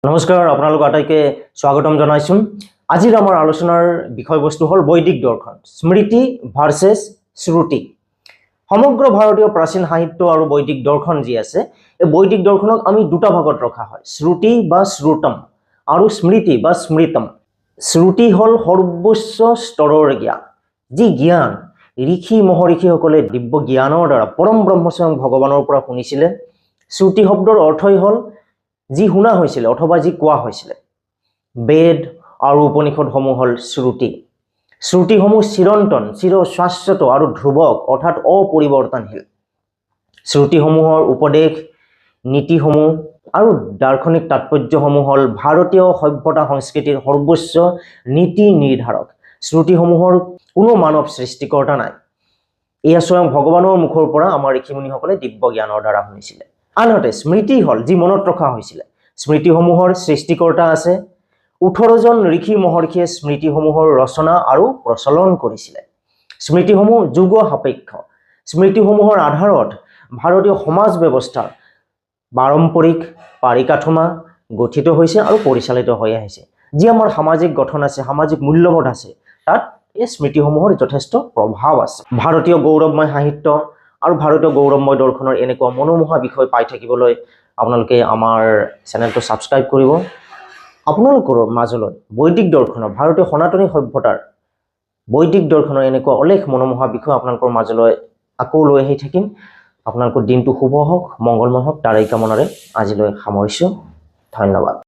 নমস্কাৰ, আপোনালোক আটাইকে স্বাগতম জনাইছো। আজিৰ আমাৰ আলোচনাৰ বিষয়বস্তু হ'ল বৈদিক দৰ্শন, স্মৃতি ভাৰ্চেছ শ্ৰুতি। সমগ্ৰ ভাৰতীয় প্ৰাচীন সাহিত্য আৰু বৈদিক দৰ্শন যি আছে, এই বৈদিক দৰ্শনক আমি দুটা ভাগত ৰখা হয়, শ্ৰুতি বা শ্ৰুতম আৰু স্মৃতি বা স্মৃতম। শ্ৰুতি হ'ল সৰ্বোচ্চ স্তৰৰ জ্ঞান, যি জ্ঞান ঋষি মহৰ্ষিসকলে দিব্য জ্ঞানৰ দ্বাৰা পৰম ব্ৰহ্ম স্বয়ং ভগৱানৰ পৰা শুনিছিলে। শ্ৰুতি শব্দৰ অৰ্থই হ'ল যি শুনা হৈছিলে অথবা যি কোৱা হৈছিলে। বেদ আৰু উপনিষদসমূহ হ'ল শ্ৰুতি। শ্ৰুতিসমূহ চিৰন্তন, চিৰশাশ্বত আৰু ধ্ৰুৱক অৰ্থাৎ অপৰিৱৰ্তনশীল। শ্ৰুতিসমূহৰ উপদেশ, নীতিসমূহ আৰু দাৰ্শনিক তাৎপৰ্যসমূহ হ'ল ভাৰতীয় সভ্যতা সংস্কৃতিৰ সৰ্বোচ্চ নীতি নিৰ্ধাৰক। শ্ৰুতিসমূহৰ কোনো মানৱ সৃষ্টিকৰ্তা নাই। এয়া স্বয়ং ভগৱানৰ মুখৰ পৰা আমাৰ ঋষিমুনিসকলে দিব্য জ্ঞানৰ দ্বাৰা শুনিছিলে। আনহাতে স্মৃতি হ'ল যি মনত ৰখা হৈছিলে। স্মৃতিসমূহৰ সৃষ্টিকৰ্তা আছে। 18জন ঋষি মহৰ্ষিয়ে স্মৃতিসমূহৰ ৰচনা আৰু প্ৰচলন কৰিছিলে। স্মৃতিসমূহ যুগ সাপেক্ষ। স্মৃতিসমূহৰ আধাৰত ভাৰতীয় সমাজ ব্যৱস্থাৰ পাৰম্পৰিক পৰিকাঠামো গঠিত হৈছে আৰু পৰিচালিত হৈ আহিছে। যি আমাৰ সামাজিক গঠন আছে, সামাজিক মূল্যবোধ আছে, তাত এই স্মৃতিসমূহৰ যথেষ্ট প্ৰভাৱ আছে। ভাৰতীয় গৌৰৱময় সাহিত্য আৰু ভাৰতীয় গৌৰৱময় দৰ্শনৰ এনেকুৱা মনোমোহা বিষয় পাই থাকিবলৈ আপোনালোকে আমাৰ চেনেলটো ছাবস্ক্ৰাইব কৰিব। আপোনালোকৰ মাজলৈ বৈদিক দৰ্শনৰ, ভাৰতীয় সনাতনী সভ্যতাৰ বৈদিক দৰ্শনৰ এনেকুৱা অলেখ মনোমোহা বিষয় আপোনালোকৰ মাজলৈ আকৌ লৈ আহি থাকিম। আপোনালোকৰ দিনটো শুভ হওক, মংগলময় হওক, তাৰেই কামনাৰে আজিলৈ সামৰিছোঁ। ধন্যবাদ।